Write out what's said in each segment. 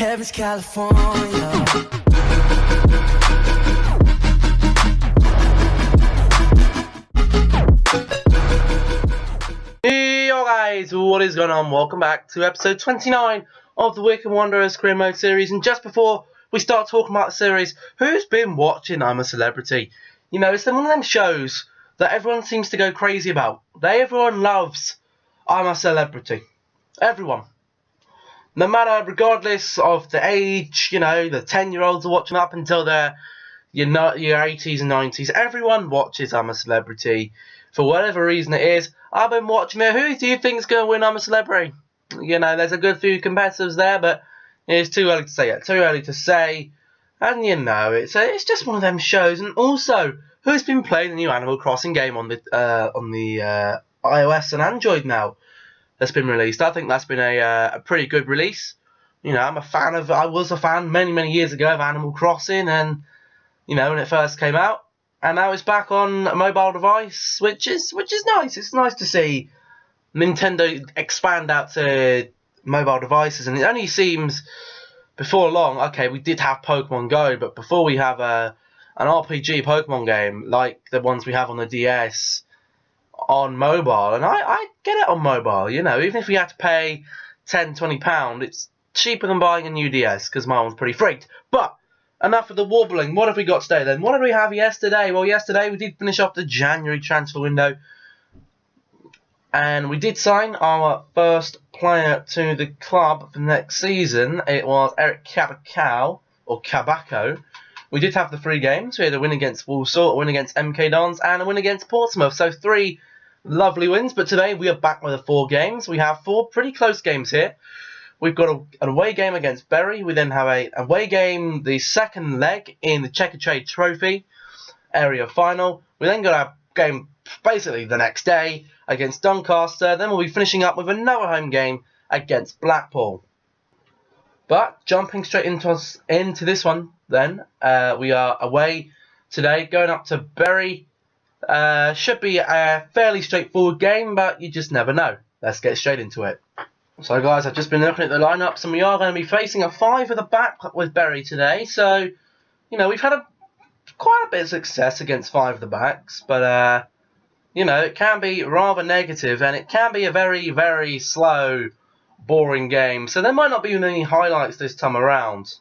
Heaven's California. Hey yo guys, what is going on? Welcome back to episode 29 of the Wycombe Wanderers Career Mode series. And just before we start talking about the series, who's been watching I'm a Celebrity? You know, it's one of them shows that everyone seems to go crazy about. Everyone loves I'm a Celebrity. Everyone. No matter, regardless of the age, you know, the 10-year-olds are watching up until their your 80s and 90s. Everyone watches I'm a Celebrity. For whatever reason it is, I've been watching it. Who do you think is going to win I'm a Celebrity? You know, there's a good few competitors there, but it's too early to say yet. Too early to say. And you know, it's just one of them shows. And also, who's been playing the new Animal Crossing game on the iOS and Android now? That's been released. I think that's been a pretty good release. You know, I was a fan many years ago of Animal Crossing, and you know, when it first came out, and now it's back on a mobile device, which is nice. It's nice to see Nintendo expand out to mobile devices, and it only seems before long. Okay, we did have Pokemon Go, but before we have an RPG Pokemon game like the ones we have on the DS on mobile, and I get it on mobile, you know, even if we had to pay £10-20, it's cheaper than buying a new DS, because my one's pretty freaked. But enough of the warbling. What have we got today then? What did we have yesterday? Well, yesterday we did finish off the January transfer window, and we did sign our first player to the club for next season. It was Eric Cabacao, or Cabaco. We did have the 3 games. We had a win against Walsall, a win against MK Dons, and a win against Portsmouth. So 3 lovely wins, but today we are back with the 4 games. We have 4 pretty close games here. We've got an away game against Bury. We then have a away game, the second leg in the Checkatrade Trophy area final. We then got a game basically the next day against Doncaster. Then we'll be finishing up with another home game against Blackpool. But jumping straight into this one then, we are away today, going up to Bury. Should be a fairly straightforward game, but you just never know. Let's get straight into it. So guys, I've just been looking at the lineups, and we are going to be facing a 5 at the back with Bury today. So, you know, we've had quite a bit of success against 5 at the backs, but you know, it can be rather negative, and it can be a very slow, boring game. So there might not be many highlights this time around.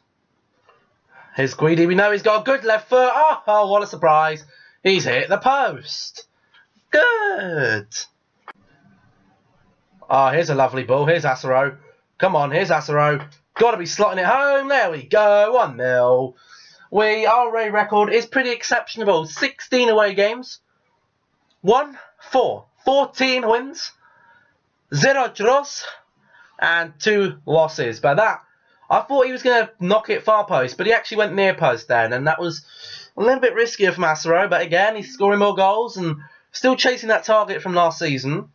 Here's Guidi. We know he's got a good left foot. Oh, what a surprise! He's hit the post. Good. Oh, here's a lovely ball. Here's Asaro. Come on, here's Asaro. Got to be slotting it home. There we go. 1-0. Our away record is pretty exceptional. 16 away games. 1-4. 14 wins. 0 draws. And 2 losses. But that, I thought he was going to knock it far post, but he actually went near post then. And that was a little bit riskier from Asaro. But again, he's scoring more goals and still chasing that target from last season.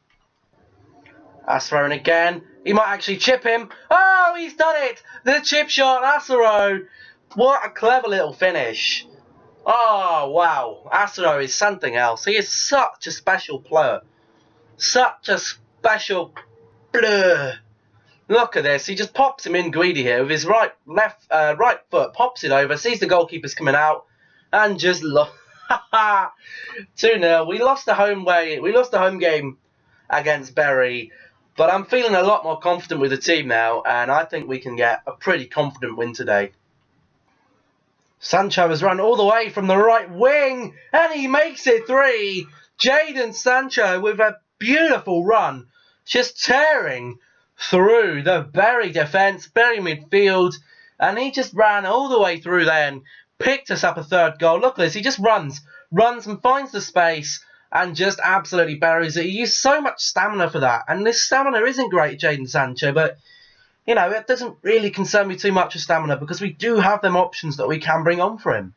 Asaro again. He might actually chip him. Oh, he's done it! The chip shot, Asaro. What a clever little finish. Oh, wow. Asaro is something else. He is such a special player. Such a special player. Look at this. He just pops him in greedy here with his right foot. Pops it over. Sees the goalkeeper's coming out. And just look. 2-0. We lost the home game against Bury. But I'm feeling a lot more confident with the team now, and I think we can get a pretty confident win today. Sancho has run all the way from the right wing, and he makes it 3. Jadon Sancho with a beautiful run, just tearing through the Bury defence, Bury midfield, and he just ran all the way through there and picked us up a 3rd goal. Look at this, he just runs and finds the space, and just absolutely buries it. He used so much stamina for that. And this stamina isn't great, Jadon Sancho, but, you know, it doesn't really concern me too much with stamina, because we do have them options that we can bring on for him.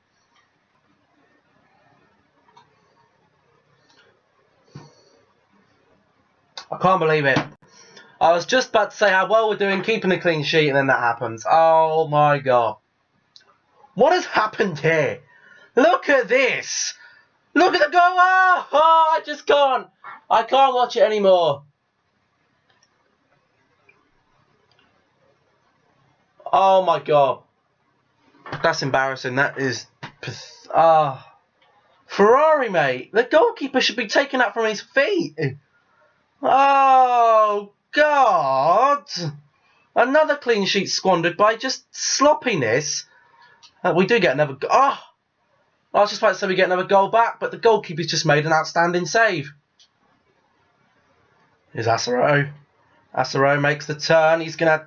I can't believe it. I was just about to say how well we're doing keeping a clean sheet, and then that happens. Oh, my God. What has happened here? Look at this. Look at the goal! Oh, I just can't. I can't watch it anymore. Oh my god. That's embarrassing. That is... Ferrari, mate. The goalkeeper should be taken up from his feet. Oh, God. Another clean sheet squandered by just sloppiness. We do get another... I was just about to say we get another goal back, but the goalkeeper's just made an outstanding save. Here's Asaro. Asaro makes the turn. He's going to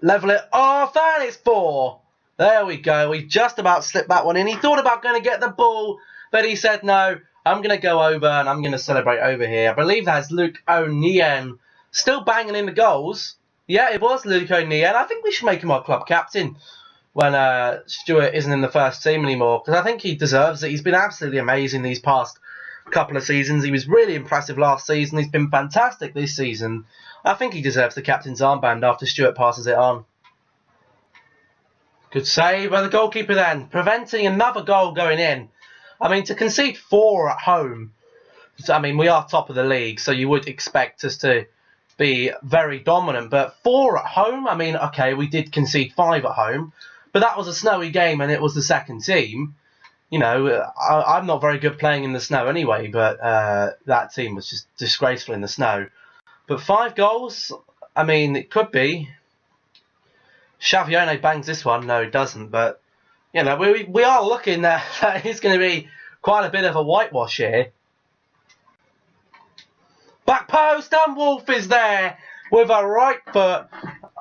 level it off, and it's 4. There we go. We just about slipped that one in. He thought about going to get the ball, but he said, no, I'm going to go over and I'm going to celebrate over here. I believe that's Luke O'Neill still banging in the goals. Yeah, it was Luke O'Neill. I think we should make him our club captain when Stuart isn't in the first team anymore, because I think he deserves it. He's been absolutely amazing these past couple of seasons. He was really impressive last season. He's been fantastic this season. I think he deserves the captain's armband after Stuart passes it on. Good save by the goalkeeper then, preventing another goal going in. I mean, to concede 4 at home, I mean, we are top of the league, so you would expect us to be very dominant. But 4 at home, I mean, okay, we did concede 5 at home, but that was a snowy game and it was the second team. You know, I'm not very good playing in the snow anyway, but that team was just disgraceful in the snow. But 5 goals, I mean, it could be. Xavione bangs this one. No, he doesn't. But, you know, we are looking that it's going to be quite a bit of a whitewash here. Back post, and Wolf is there with a right foot.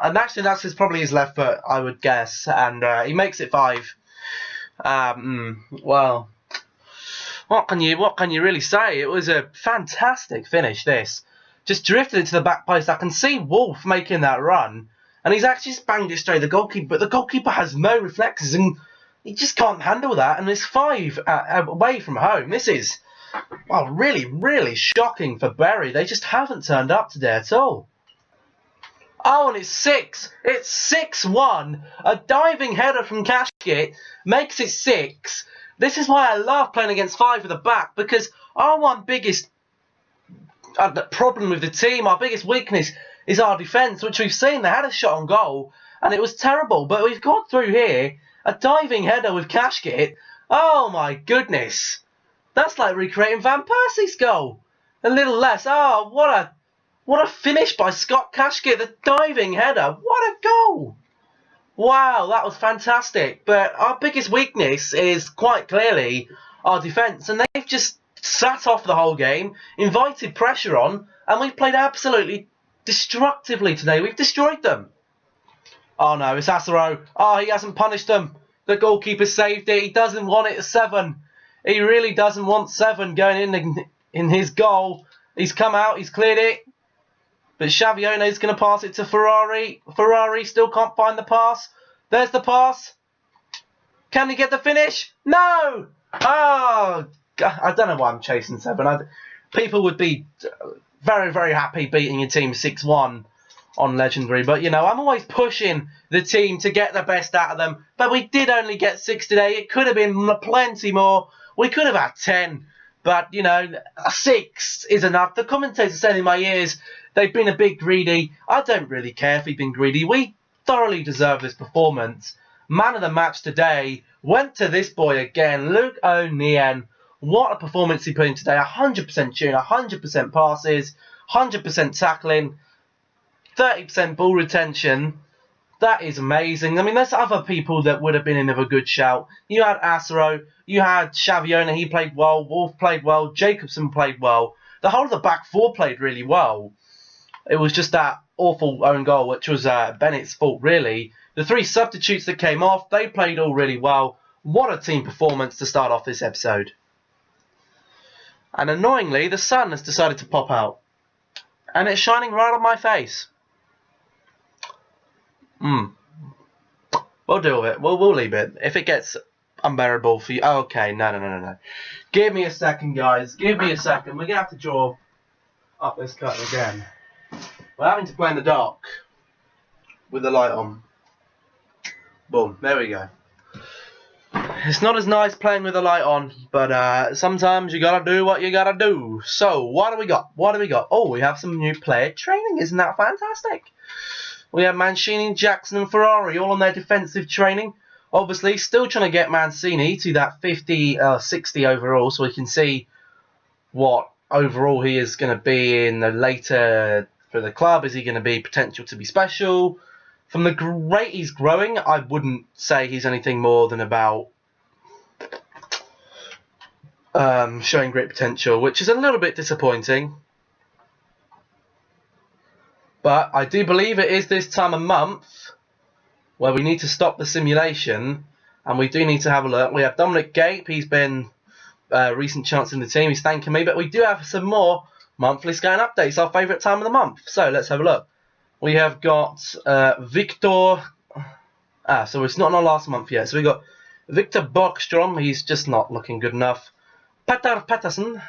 And actually, that's probably his left foot, I would guess. And he makes it 5. Well, what can you really say? It was a fantastic finish, this. Just drifted into the back post. I can see Wolf making that run. And he's actually just banged it straight at the goalkeeper. But the goalkeeper has no reflexes and he just can't handle that. And it's 5 away from home. This is, well, really, really shocking for Bury. They just haven't turned up today at all. Oh, and it's 6. It's 6-1. A diving header from Cashkit makes it 6. This is why I love playing against 5 at the back. Because our one biggest problem with the team, our biggest weakness, is our defence, which we've seen. They had a shot on goal, and it was terrible. But we've got through here. A diving header with Cashkit. Oh, my goodness. That's like recreating Van Persie's goal. A little less. Oh, what a finish by Scott Cashkit. The diving header. What a goal. Wow, that was fantastic. But our biggest weakness is quite clearly our defence. And they've just sat off the whole game, invited pressure on, and we've played absolutely destructively today. We've destroyed them. Oh no, it's Asaro. Oh, he hasn't punished them. The goalkeeper saved it. He doesn't want it at 7. He really doesn't want 7 going in his goal. He's come out, he's cleared it. But Xavione is going to pass it to Ferrari. Ferrari still can't find the pass. There's the pass. Can he get the finish? No! Oh, God. I don't know why I'm chasing 7. People would be very, very happy beating a team 6-1 on Legendary. But, you know, I'm always pushing the team to get the best out of them. But we did only get 6 today. It could have been plenty more. We could have had 10. But, you know, 6 is enough. The commentators said in my ears they've been a bit greedy. I don't really care if they've been greedy. We thoroughly deserve this performance. Man of the match today went to this boy again, Luke O'Neill. What a performance he put in today. 100% tune, 100% passes, 100% tackling, 30% ball retention. That is amazing. I mean, there's other people that would have been in of a good shout. You had Asaro, you had Xavione, he played well, Wolf played well, Jacobson played well. The whole of the back 4 played really well. It was just that awful own goal, which was Bennett's fault, really. The 3 substitutes that came off, they played all really well. What a team performance to start off this episode. And annoyingly, the sun has decided to pop out. And it's shining right on my face. We'll deal with it. We'll leave it. If it gets unbearable for you... Oh, okay, no. Give me a second, guys. Give me a second. We're going to have to draw up this curtain again. We're having to play in the dark with the light on. Boom. There we go. It's not as nice playing with the light on, but sometimes you gotta do what you gotta do. So, what do we got? Oh, we have some new player training. Isn't that fantastic? We have Mancini, Jackson and Ferrari all on their defensive training. Obviously, still trying to get Mancini to that 60 overall, so we can see what overall he is going to be in the later for the club. Is he going to be potential to be special? From the rate he's growing, I wouldn't say he's anything more than about showing great potential, which is a little bit disappointing. But I do believe it is this time of month where we need to stop the simulation, and we do need to have a look. We have Dominic Gape. He's been recent chance in the team. He's thanking me, but we do have some more monthly scouting updates. Our favourite time of the month. So let's have a look. We have got Victor. So it's not on our last month yet. So we got Victor Borgstrom. He's just not looking good enough. Petter Pettersson,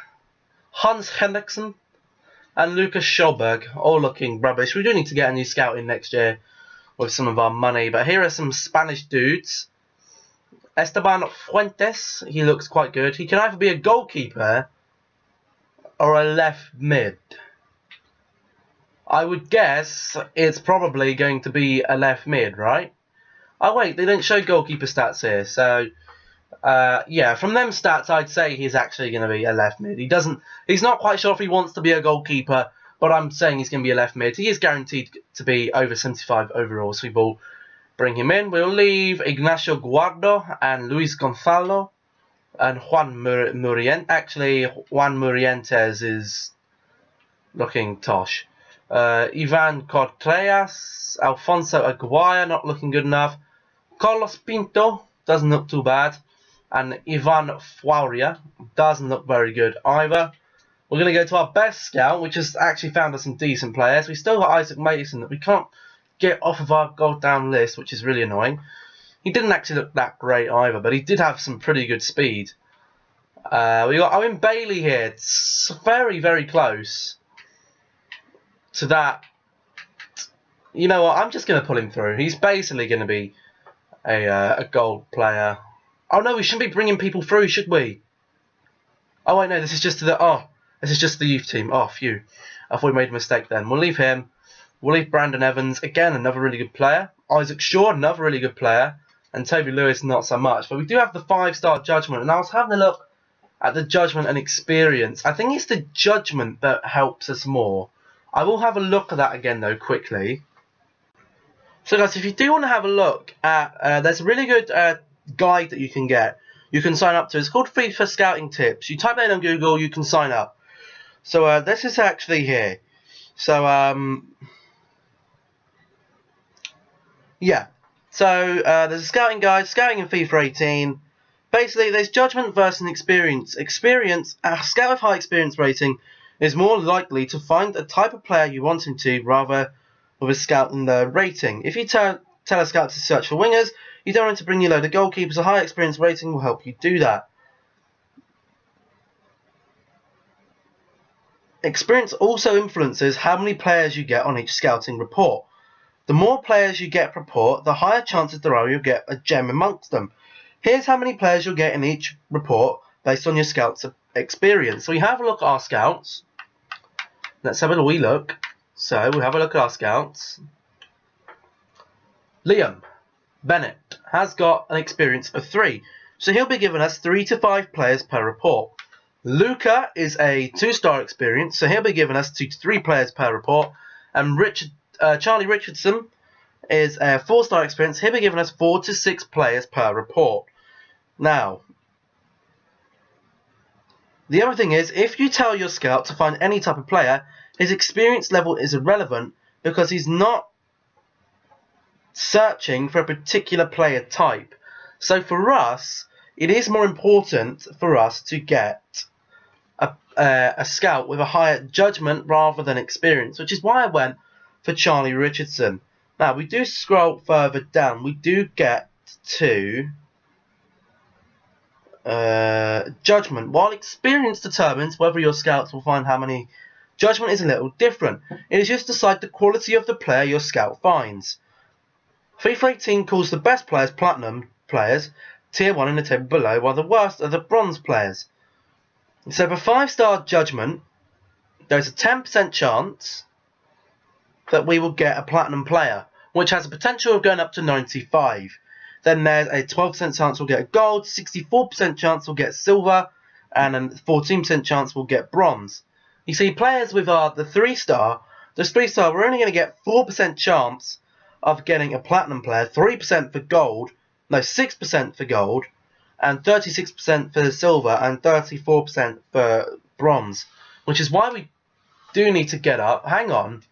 Hans Henriksen, and Lucas Schulberg, all looking rubbish. We do need to get a new scout in next year with some of our money. But here are some Spanish dudes. Esteban Fuentes, he looks quite good. He can either be a goalkeeper or a left mid. I would guess it's probably going to be a left mid, right? Oh wait, they don't show goalkeeper stats here. So, yeah, from them stats, I'd say he's actually going to be a left mid. He's not quite sure if he wants to be a goalkeeper, but I'm saying he's going to be a left mid. He is guaranteed to be over 75 overall, so we will bring him in. We'll leave Ignacio Guardo and Luis Gonzalo and Juan Murientes. Actually, Juan Murientes is looking tosh. Ivan Cortreas, Alfonso Aguirre, not looking good enough. Carlos Pinto doesn't look too bad. And Ivan Fauria doesn't look very good either. We're going to go to our best scout, which has actually found us some decent players. We still got Isaac Mason that we can't get off of our gold-down list, which is really annoying. He didn't actually look that great either, but he did have some pretty good speed. We got Owen Bailey here. It's very, very close to that. You know what? I'm just going to pull him through. He's basically going to be a gold player. Oh no, we shouldn't be bringing people through, should we? Oh wait, no, this is just the youth team. Oh, phew. I thought we made a mistake then. We'll leave him. We'll leave Brandon Evans, again, another really good player. Isaac Shaw, another really good player. And Toby Lewis, not so much. But we do have the 5-star judgment. And I was having a look at the judgment and experience. I think it's the judgment that helps us more. I will have a look at that again, though, quickly. So, guys, if you do want to have a look at... there's a really good guide that you can get. You can sign up to. It's called FIFA Scouting Tips. You type that in on Google, you can sign up. So, this is actually here. So, yeah. So, there's a scouting guide, scouting in FIFA 18. Basically, there's judgment versus experience. A scout with high experience rating is more likely to find a type of player you want him to, rather with a scout in the rating. If you tell a scout to search for wingers, you don't want to bring you a load of goalkeepers. A high experience rating will help you do that. Experience also influences how many players you get on each scouting report. The more players you get per report, the higher chances there are you'll get a gem amongst them. Here's how many players you'll get in each report based on your scout's experience. So we have a look at our scouts. Let's have a wee look. So we'll have a look at our scouts. Liam Bennett has got an experience of 3. So he'll be giving us 3 to 5 players per report. Luca is a 2-star experience, so he'll be giving us 2 to 3 players per report. And Charlie Richardson is a 4-star experience. He'll be giving us 4 to 6 players per report. Now, the other thing is, if you tell your scout to find any type of player, his experience level is irrelevant because he's not searching for a particular player type. So for us, it is more important for us to get a scout with a higher judgment rather than experience, which is why I went for Charlie Richardson. Now, we do scroll further down. We do get to judgment. While experience determines whether your scouts will find how many, judgment is a little different. It is just decide the quality of the player your scout finds. FIFA 18 calls the best players platinum players, tier 1 in the table below, while the worst are the bronze players. So for 5-star judgment, there's a 10% chance that we will get a platinum player. which has a potential of going up to 95. Then there's a 12% chance we'll get gold, 64% chance we'll get silver, and a 14% chance we'll get bronze. You see, players with the 3-star, this 3-star, we're only going to get 4% chance of getting a platinum player, 3% for gold, no, 6% for gold, and 36% for the silver, and 34% for bronze. Which is why we do need to get up. Hang on.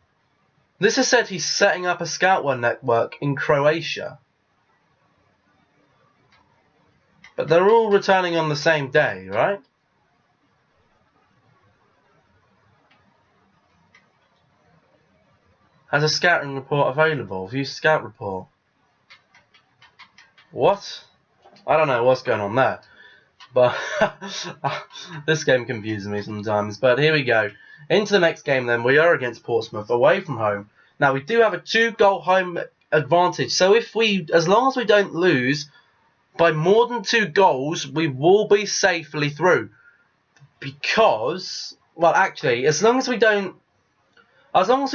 This has said he's setting up a Scout One network in Croatia. But they're all returning on the same day, right? Has a scouting report available? View scout report. What? I don't know what's going on there. But this game confuses me sometimes. But here we go. Into the next game then. We are against Portsmouth, away from home. Now we do have a 2-goal home advantage. So as long as we don't lose by more than 2 goals, we will be safely through. Because, well, actually, as long as we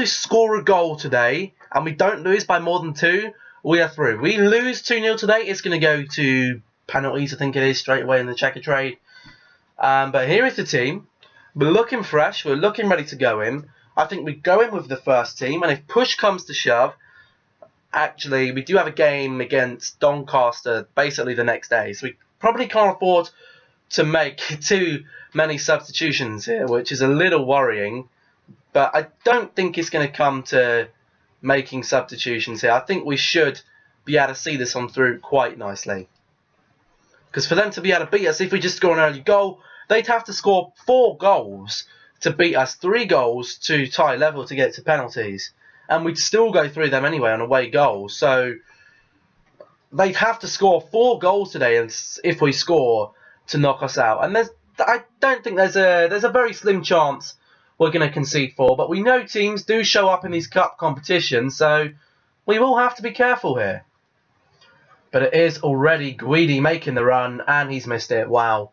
score a goal today and we don't lose by more than 2, we are through. We lose 2-0 today, it's going to go to penalties, I think it is, straight away in the checker trade. But here is the team. We're looking fresh. We're looking ready to go in. I think we go in with the first team. And if push comes to shove, actually, we do have a game against Doncaster basically the next day. So we probably can't afford to make too many substitutions here, which is a little worrying. But I don't think it's going to come to making substitutions here. I think we should be able to see this on through quite nicely. Because for them to be able to beat us, if we just score an early goal, they'd have to score 4 goals to beat us, 3 goals to tie level to get to penalties. And we'd still go through them anyway on away goals. So they'd have to score 4 goals today if we score to knock us out. And I don't think there's a very slim chance we're going to concede 4. But we know teams do show up in these cup competitions, so we will have to be careful here. But it is already Guidi making the run, and he's missed it. Wow.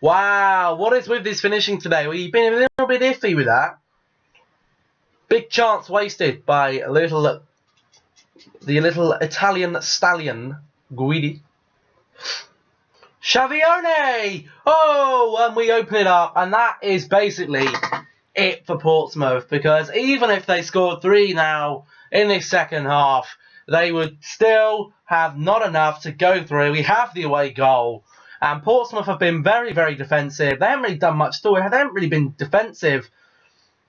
Wow, what is with this finishing today? We've been a little bit iffy with that. Big chance wasted by the little Italian stallion, Guidi. Xavione! Oh, and we open it up, and that is basically it for Portsmouth, because even if they scored 3 now in this second half, they would still have not enough to go through. We have the away goal, and Portsmouth have been very, very defensive. They haven't really done much to it. They haven't really been defensive.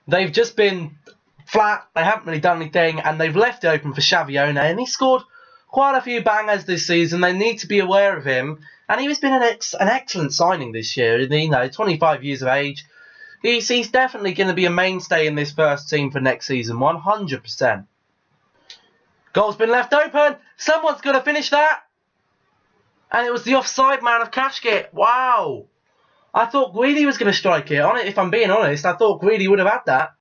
They've just been flat. They haven't really done anything, and they've left it open for Xavione, and he scored quite a few bangers this season. They need to be aware of him, and he's been an excellent signing this year. You know, 25 years of age. He's definitely going to be a mainstay in this first team for next season, 100%. Goal's been left open. Someone's got to finish that. And it was the offside man of Kashkit. Wow. I thought Guidi was going to strike it on it, if I'm being honest. I thought Guidi would have had that.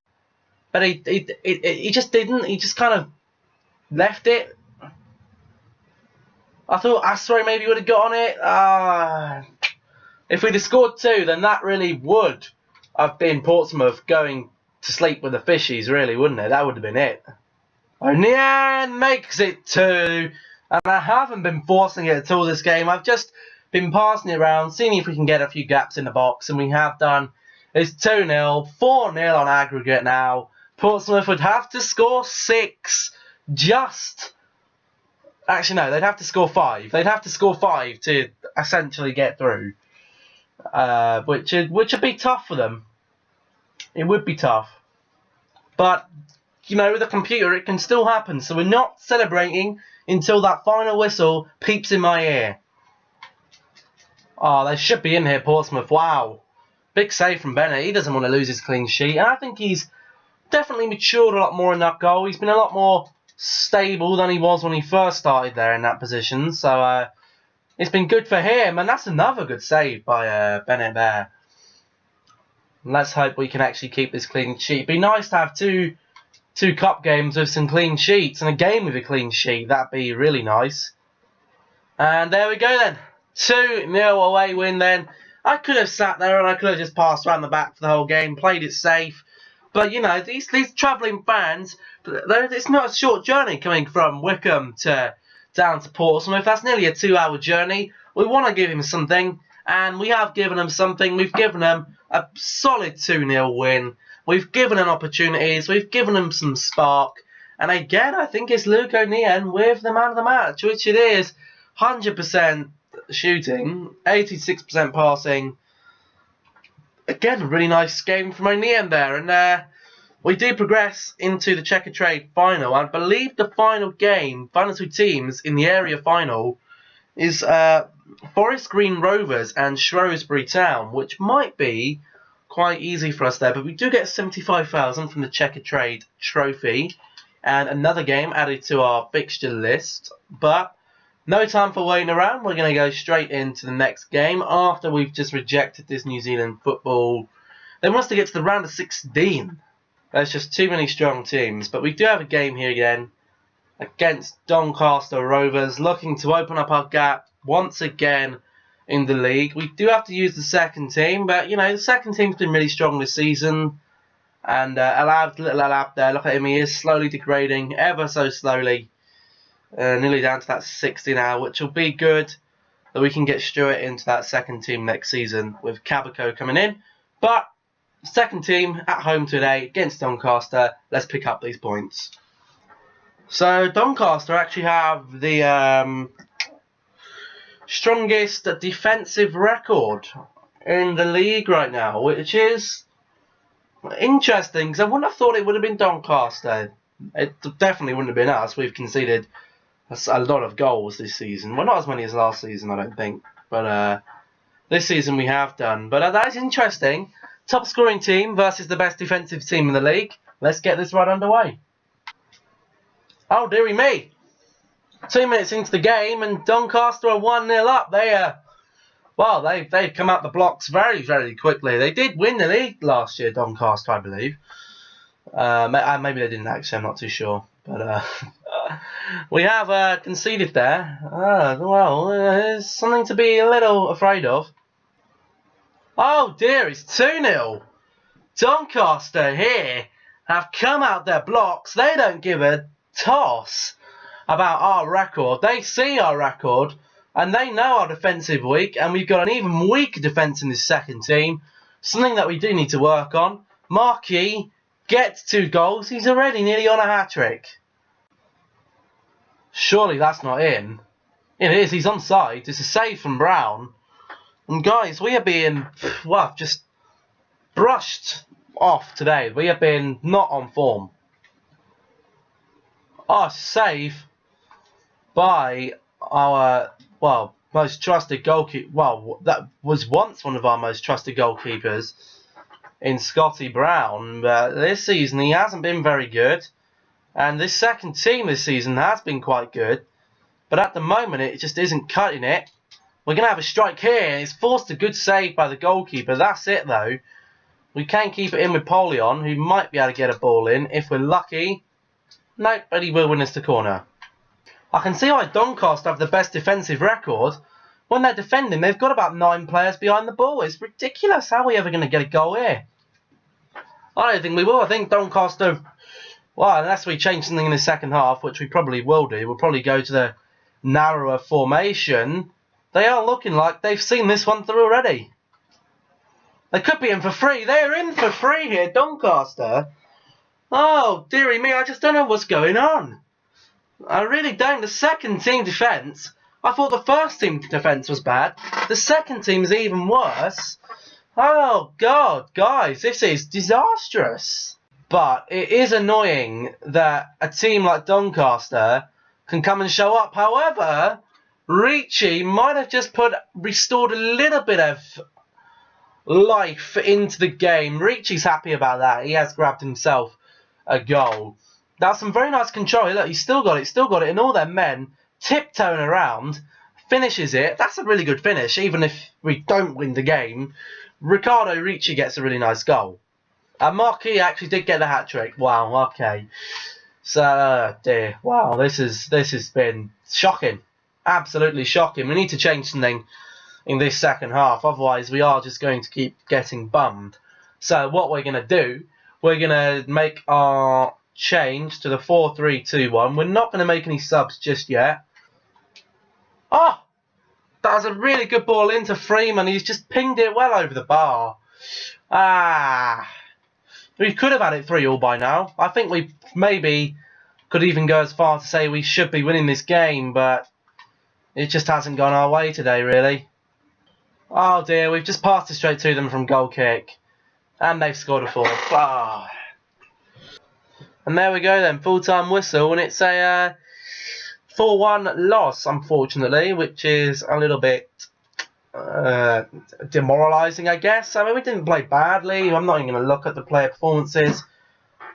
But he just didn't. He just kind of left it. I thought Astro maybe would have got on it. If we'd have scored 2, then that really would have been Portsmouth going to sleep with the fishies, really, wouldn't it? That would have been it. O'Neill makes it 2. And I haven't been forcing it at all this game. I've just been passing it around, seeing if we can get a few gaps in the box. And we have done. It's 2-0, 4-0 on aggregate now. Portsmouth would have to score 6. Actually, no, they'd have to score 5. They'd have to score 5 to essentially get through. Which would be tough for them. It would be tough. But, you know, with a computer, it can still happen. So we're not celebrating until that final whistle peeps in my ear. Oh, they should be in here, Portsmouth. Wow. Big save from Bennett. He doesn't want to lose his clean sheet. And I think he's definitely matured a lot more in that goal. He's been a lot more stable than he was when he first started there in that position. So it's been good for him. And that's another good save by Bennett there. And let's hope we can actually keep this clean sheet. It'd be nice to have two cup games with some clean sheets and a game with a clean sheet. That'd be really nice. And there we go then. 2-0 away win then. I could have sat there and I could have just passed around the back for the whole game, played it safe. But, you know, these travelling fans, it's not a short journey coming from Wycombe to down to Portsmouth. That's nearly a 2-hour journey. We want to give him something, and we have given him something. We've given him a solid 2-0 win. We've given him opportunities. We've given him some spark. And again, I think it's Luke O'Neill with the man of the match, which it is. 100% shooting, 86% passing. Again, a really nice game from O'Neill there. And we do progress into the Checker Trade final. I believe the final two teams in the area final is Forest Green Rovers and Shrewsbury Town, which might be quite easy for us there. But we do get 75,000 from the Checker Trade trophy and another game added to our fixture list. But no time for waiting around. We're going to go straight into the next game after we've just rejected this New Zealand football. They want us to get to the round of 16. There's just too many strong teams. But we do have a game here again against Doncaster Rovers, looking to open up our gap once again in the league. We do have to use the second team, but, you know, the second team's been really strong this season. And little Alab there, look at him, he is slowly degrading, ever so slowly. Nearly down to that 60 now, which will be good that we can get Stewart into that second team next season with Cabico coming in. But second team at home today against Doncaster. Let's pick up these points. So Doncaster actually have the strongest defensive record in the league right now, which is interesting because I wouldn't have thought it would have been Doncaster. It definitely wouldn't have been us. We've conceded a lot of goals this season. Well, not as many as last season, I don't think. But this season we have done. But that is interesting. Top scoring team versus the best defensive team in the league. Let's get this right underway. Oh, dearie me. 2 minutes into the game and Doncaster are 1-0 up. They've come out the blocks very, very quickly. They did win the league last year, Doncaster, I believe. Maybe they didn't actually, I'm not too sure. But we have conceded there. There's something to be a little afraid of. Oh dear, it's 2-0. Doncaster here have come out their blocks. They don't give a toss about our record. They see our record and they know our defensive weak, and we've got an even weaker defence in this second team. Something that we do need to work on. Marquis gets 2 goals. He's already nearly on a hat-trick. Surely that's not in. It is. He's onside. It's a save from Brown. And guys, we are being, just brushed off today. We have been not on form. Oh, save by our, most trusted goalkeeper. Well, that was once one of our most trusted goalkeepers in Scotty Brown. But this season he hasn't been very good. And this second team this season has been quite good. But at the moment it just isn't cutting it. We're going to have a strike here. And it's forced a good save by the goalkeeper. That's it though. We can keep it in with Polion, who might be able to get a ball in if we're lucky. Nope, but he will win us the corner. I can see why Doncaster have the best defensive record. When they're defending, they've got about 9 players behind the ball. It's ridiculous. How are we ever going to get a goal here? I don't think we will. I think Doncaster, unless we change something in the second half, which we probably will do, we'll probably go to the narrower formation. They are looking like they've seen this one through already. They could be in for free. They're in for free here, Doncaster. Oh, dearie me, I just don't know what's going on. I really don't. The second team defence, I thought the first team defence was bad. The second team is even worse. Oh, God, guys, this is disastrous. But it is annoying that a team like Doncaster can come and show up. However, Ricci might have just restored a little bit of life into the game. Ricci's happy about that. He has grabbed himself a goal. That's some very nice control. Look, he's still got it, and all their men tiptoeing around, finishes it. That's a really good finish, even if we don't win the game. Ricardo Ricci gets a really nice goal. Marquis actually did get the hat-trick. Wow, okay. So, dear. Wow, this has been shocking. Absolutely shocking. We need to change something in this second half. Otherwise, we are just going to keep getting bummed. So, what we're going to do, we're going to make our change to the 4-3-2-1. We're not going to make any subs just yet. Oh! That was a really good ball into Freeman. He's just pinged it well over the bar. We could have had it 3-3 by now. I think we maybe could even go as far to say we should be winning this game, but it just hasn't gone our way today, really. Oh dear, we've just passed it straight to them from goal kick. And they've scored a 4. Oh. And there we go then, full-time whistle, and it's a 4-1 loss, unfortunately, which is a little bit demoralising, I guess. I mean, we didn't play badly. I'm not even going to look at the player performances.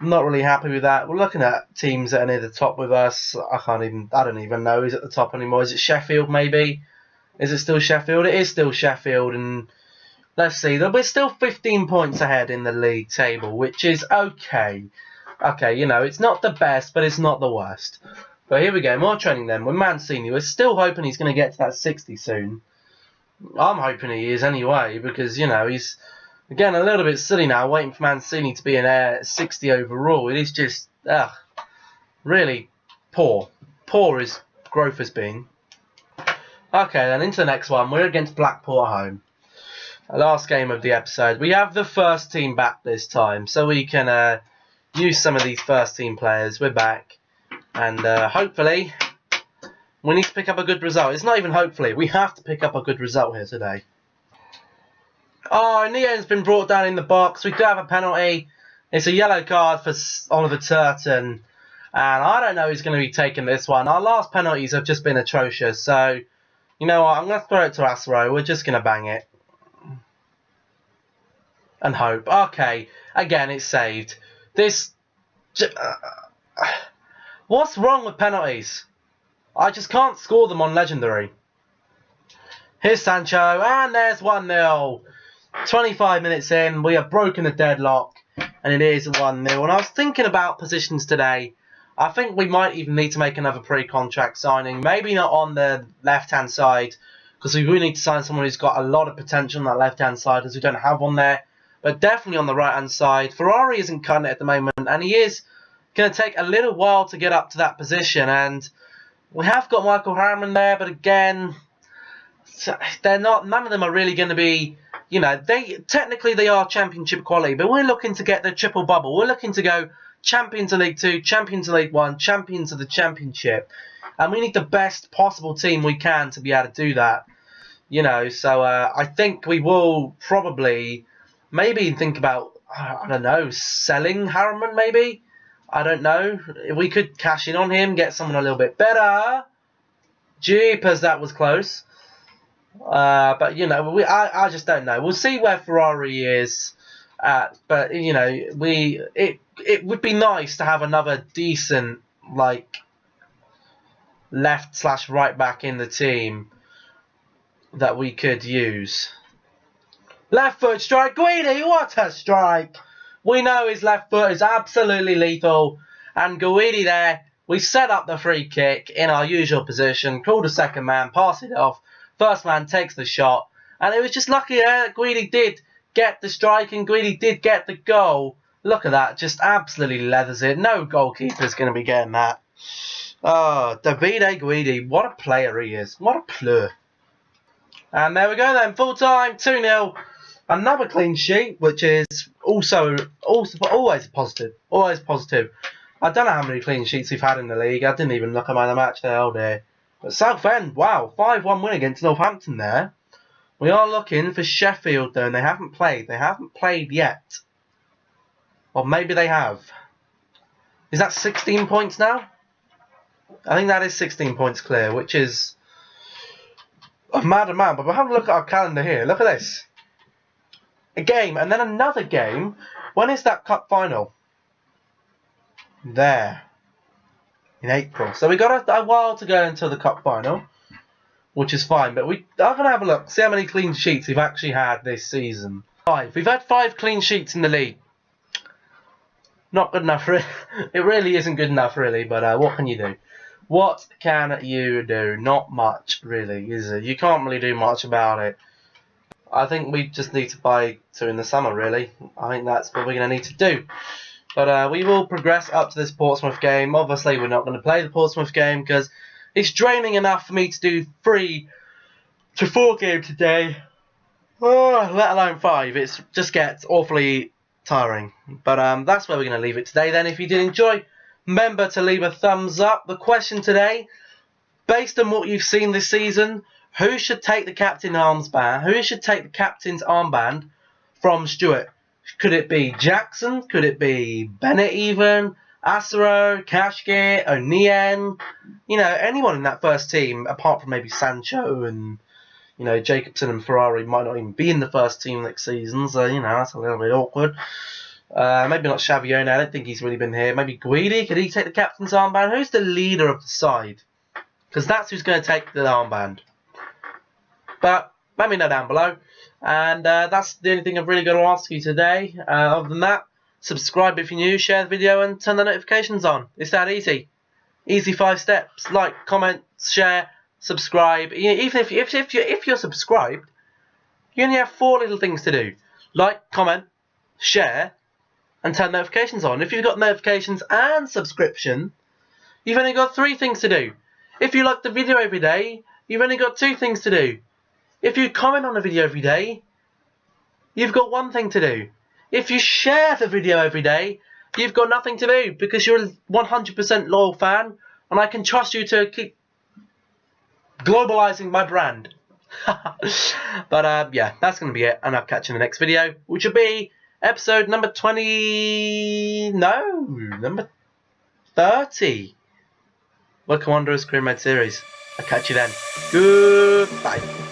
I'm not really happy with that. We're looking at teams that are near the top with us. I don't even know who's at the top anymore. Is it Sheffield, maybe? Is it still Sheffield? It is still Sheffield, and let's see. We're still 15 points ahead in the league table, which is okay. Okay, you know, it's not the best, but it's not the worst. But here we go, more training then. With Mancini, we're still hoping he's going to get to that 60 soon. I'm hoping he is anyway, because, you know, he's, again, a little bit silly now, waiting for Mancini to be an 60 overall. It is just, really poor. Poor his growth has been. Okay, then into the next one. We're against Blackpool at home. Last game of the episode. We have the first team back this time, so we can use some of these first team players. We're back. And hopefully, we need to pick up a good result. It's not even hopefully. We have to pick up a good result here today. Oh, Neo's been brought down in the box. We do have a penalty. It's a yellow card for Oliver Turton. And I don't know who's going to be taking this one. Our last penalties have just been atrocious. So, you know what? I'm going to throw it to Asro. We're just going to bang it. And hope. Okay. Again, it's saved. This... What's wrong with penalties? I just can't score them on Legendary. Here's Sancho, and there's 1-0. 25 minutes in, we have broken the deadlock, and it is 1-0. And I was thinking about positions today. I think we might even need to make another pre-contract signing. Maybe not on the left-hand side, because we really need to sign someone who's got a lot of potential on that left-hand side, as we don't have one there. But definitely on the right-hand side. Ferrari isn't cutting it at the moment, and he is going to take a little while to get up to that position. And we have got Michael Harriman there, but again, they're not. None of them are really going to be. You know, technically they are championship quality, but we're looking to get the triple bubble. We're looking to go champion to League 2, champion to League 1, champion to the Championship, and we need the best possible team we can to be able to do that. You know, so I think we will probably maybe think about, I don't know, selling Harriman maybe. I don't know. We could cash in on him, get someone a little bit better. Jeepers, that was close. But, you know, I just don't know. We'll see where Ferrari is. But, you know, it would be nice to have another decent, like, left/right back in the team that we could use. Left foot strike. Guidi, what a strike. We know his left foot is absolutely lethal. And Guidi there, we set up the free kick in our usual position. Called a second man, pass it off. First man takes the shot. And it was just lucky that Guidi did get the strike and Guidi did get the goal. Look at that, just absolutely leathers it. No goalkeeper's going to be getting that. Oh, Davide Guidi, what a player he is. What a pleur. And there we go then, full time, 2-0. Another clean sheet, which is also always positive. Always positive. I don't know how many clean sheets we've had in the league. I didn't even look at my match there, oh dear. But Southend, wow, 5-1 win against Northampton there. We are looking for Sheffield though, and they haven't played. They haven't played yet. Or maybe they have. Is that 16 points now? I think that is 16 points clear, which is a mad amount. But we'll have a look at our calendar here. Look at this. A game, and then another game. When is that cup final? There. In April. So we got a while to go until the cup final, which is fine. But we are going to have a look, see how many clean sheets we've actually had this season. 5. We've had 5 clean sheets in the league. Not good enough. It really isn't good enough, really. But what can you do? What can you do? Not much, really, is it? You can't really do much about it. I think we just need to buy 2 in the summer, really. I think that's what we're going to need to do. But we will progress up to this Portsmouth game. Obviously, we're not going to play the Portsmouth game because it's draining enough for me to do 3 to 4 games today. Oh, let alone 5. It just gets awfully tiring. But that's where we're going to leave it today then. If you did enjoy, remember to leave a thumbs up. The question today, based on what you've seen this season, who should take the captain's armband? Who should take the captain's armband from Stuart? Could it be Jackson? Could it be Bennett even? Asaro, Kashkir, O'Nien? You know, anyone in that first team, apart from maybe Sancho and, you know, Jacobson and Ferrari might not even be in the first team next season. So, you know, that's a little bit awkward. Maybe not Xavier. I don't think he's really been here. Maybe Guidi. Could he take the captain's armband? Who's the leader of the side? Because that's who's going to take the armband. But let me know down below. And that's the only thing I've really got to ask you today. Other than that, subscribe if you're new, share the video, and turn the notifications on. It's that easy. Easy 5 steps. Like, comment, share, subscribe. Even if you're subscribed, you only have 4 little things to do. Like, comment, share, and turn notifications on. If you've got notifications and subscription, you've only got 3 things to do. If you like the video every day, you've only got 2 things to do. If you comment on a video every day, you've got 1 thing to do. If you share the video every day, you've got nothing to do because you're a 100% loyal fan and I can trust you to keep globalizing my brand. But yeah, that's going to be it, and I'll catch you in the next video, which will be episode number 20... No, number 30. Wycombe Wanderers Career Mode Series. I'll catch you then. Goodbye.